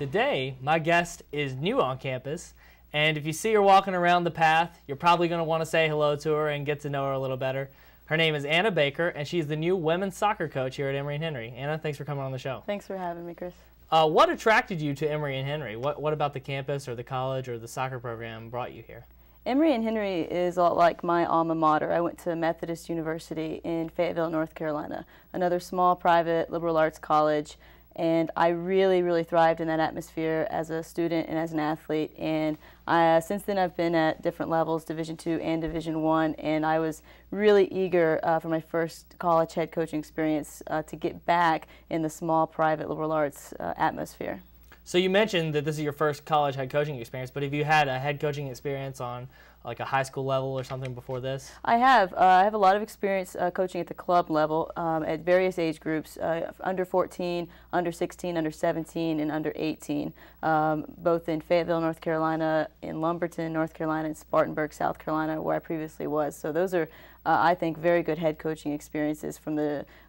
Today, my guest is new on campus, and if you see her walking around the path, you're probably going to want to say hello to her and get to know her a little better. Her name is Anna Baker, and she's the new women's soccer coach here at Emory Henry. Anna, thanks for coming on the show. Thanks for having me, Chris. What attracted you to Emory Henry? What about the campus or the college or the soccer program brought you here? Emory Henry is a lot like my alma mater. I went to Methodist University in Fayetteville, North Carolina, another small private liberal arts college, and I really thrived in that atmosphere as a student and as an athlete. And since then I've been at different levels, Division II and Division I, and I was really eager for my first college head coaching experience to get back in the small private liberal arts atmosphere. So you mentioned that this is your first college head coaching experience, but have you had a head coaching experience on like a high school level or something before this? I have. I have a lot of experience coaching at the club level at various age groups, under 14, under 16, under 17, and under 18, both in Fayetteville, North Carolina, in Lumberton, North Carolina, and Spartanburg, South Carolina, where I previously was. So those are, I think, very good head coaching experiences from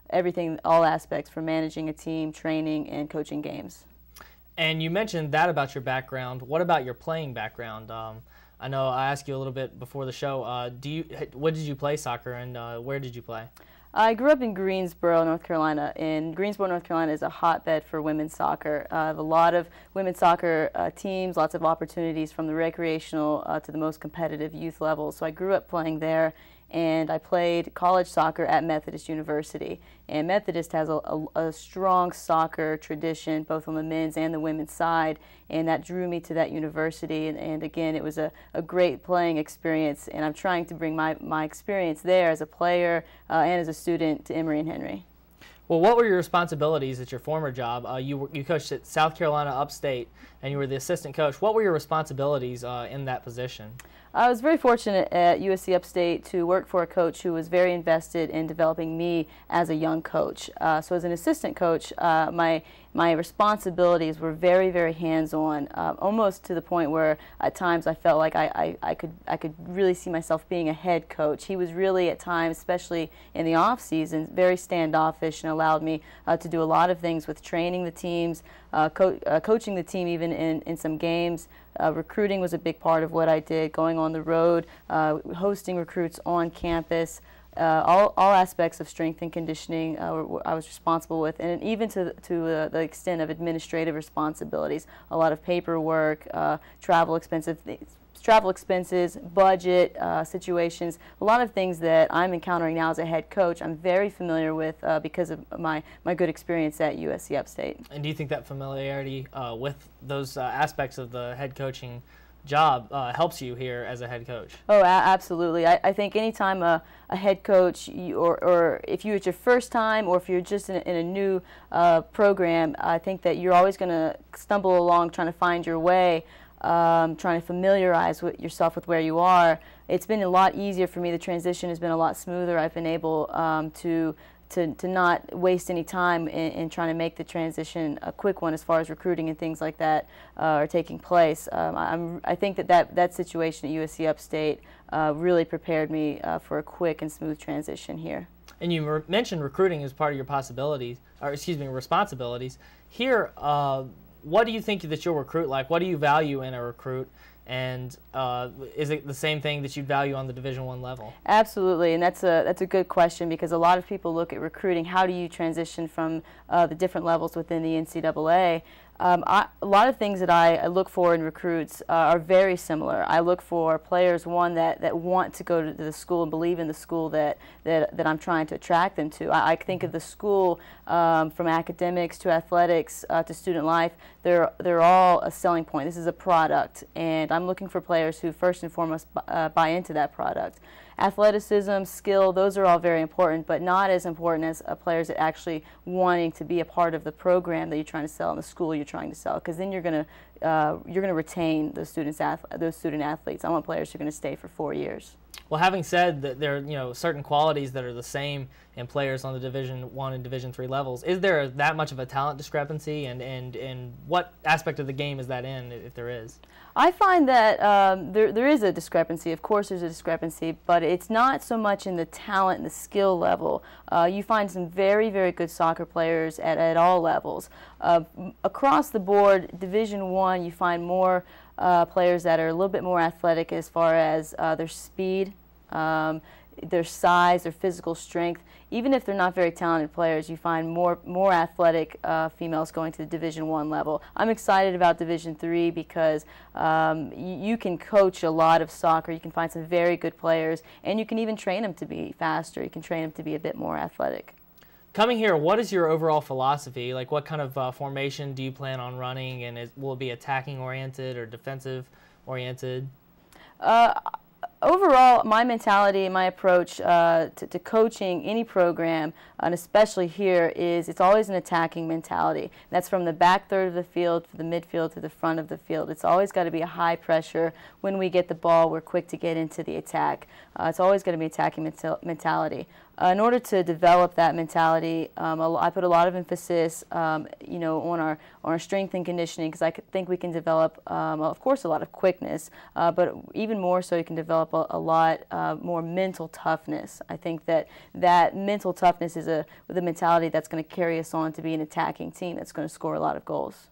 everything, all aspects, from managing a team, training, and coaching games. And you mentioned that about your background. What about your playing background? I know I asked you a little bit before the show. What did you play soccer, and where did you play? I grew up in Greensboro, North Carolina, and Greensboro, North Carolina is a hotbed for women's soccer. I have a lot of women's soccer teams, lots of opportunities from the recreational to the most competitive youth levels. So I grew up playing there, and I played college soccer at Methodist University. And Methodist has a strong soccer tradition, both on the men's and the women's side, and that drew me to that university. And again, it was a great playing experience, and I'm trying to bring my experience there as a player and as a student to Emory Henry. Well, what were your responsibilities at your former job? You coached at South Carolina Upstate, and you were the assistant coach. What were your responsibilities in that position? I was very fortunate at USC Upstate to work for a coach who was very invested in developing me as a young coach. So as an assistant coach, my responsibilities were very hands-on, almost to the point where at times I felt like I could really see myself being a head coach. He was really at times, especially in the off season, very standoffish and allowed me to do a lot of things with training the teams, coaching the team even in some games. Recruiting was a big part of what I did, going on the road, hosting recruits on campus. All aspects of strength and conditioning I was responsible with, and even to the extent of administrative responsibilities, a lot of paperwork, travel expenses, budget situations, a lot of things that I'm encountering now as a head coach I'm very familiar with because of my good experience at USC Upstate. And do you think that familiarity with those aspects of the head coaching job helps you here as a head coach? Oh, absolutely. I think anytime a head coach, or if it's your first time, or if you're just in a new program, I think that you're always going to stumble along trying to find your way, trying to familiarize yourself with where you are. It's been a lot easier for me. The transition has been a lot smoother. I've been able to not waste any time in trying to make the transition a quick one as far as recruiting and things like that are taking place. I think that situation at USC Upstate really prepared me for a quick and smooth transition here. And you mentioned recruiting as part of your responsibilities. Here, what do you think that you'll recruit like? What do you value in a recruit? And is it the same thing that you'd value on the Division I level? Absolutely, and that's a good question, because a lot of people look at recruiting. How do you transition from the different levels within the NCAA? A lot of things that I look for in recruits are very similar. I look for players, one, that want to go to the school and believe in the school that I'm trying to attract them to. I think of the school from academics to athletics to student life. They're all a selling point. This is a product, and I'm looking for players who first and foremost buy into that product. Athleticism, skill, those are all very important, but not as important as players that actually wanting to be a part of the program that you're trying to sell in the school you're trying to sell, because then you're going to retain those student athletes. I want players who are going to stay for 4 years. Well, having said that, there are certain qualities that are the same in players on the Division I and Division III levels. Is there that much of a talent discrepancy, and what aspect of the game is that in, if there is? I find that there is a discrepancy. Of course there's a discrepancy, but it's not so much in the talent and the skill level. You find some very, very good soccer players at all levels. Across the board, Division I, you find more players that are a little bit more athletic as far as their speed, their size, their physical strength. Even if they're not very talented players, you find more athletic females going to the Division I level. I'm excited about Division III because you can coach a lot of soccer. You can find some very good players, and you can even train them to be faster. You can train them to be a bit more athletic. Coming here, what is your overall philosophy? Like, what kind of formation do you plan on running, and will it be attacking oriented or defensive oriented? Overall, my mentality and my approach to coaching any program, and especially here, is it's always an attacking mentality. That's from the back third of the field to the midfield to the front of the field. It's always got to be a high pressure. When we get the ball, we're quick to get into the attack. It's always got to be attacking mentality. In order to develop that mentality, I put a lot of emphasis, on our strength and conditioning, because I think we can develop, of course, a lot of quickness, but even more so, you can develop a lot more mental toughness. I think that mental toughness is the mentality that's going to carry us on to be an attacking team that's going to score a lot of goals.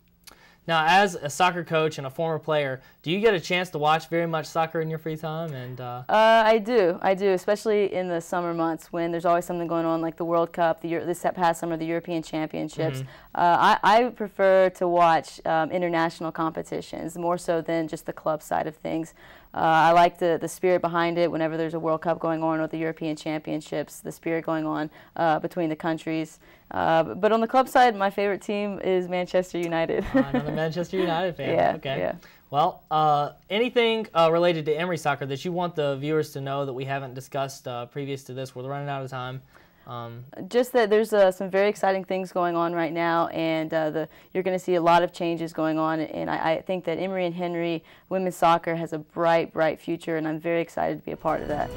Now, as a soccer coach and a former player, do you get a chance to watch very much soccer in your free time? And I do, especially in the summer months when there's always something going on, like the World Cup, this past summer, the European Championships. Mm-hmm. I prefer to watch international competitions more so than just the club side of things. I like the spirit behind it whenever there's a World Cup going on or the European Championships, the spirit going on between the countries. But on the club side, my favorite team is Manchester United. Another Manchester United fan. Yeah, okay. Yeah. Well, anything related to Emory soccer that you want the viewers to know that we haven't discussed previous to this? We're running out of time. Just that there's some very exciting things going on right now, and you're going to see a lot of changes going on, and I think that Emory and Henry women's soccer has a bright, bright future, and I'm very excited to be a part of that.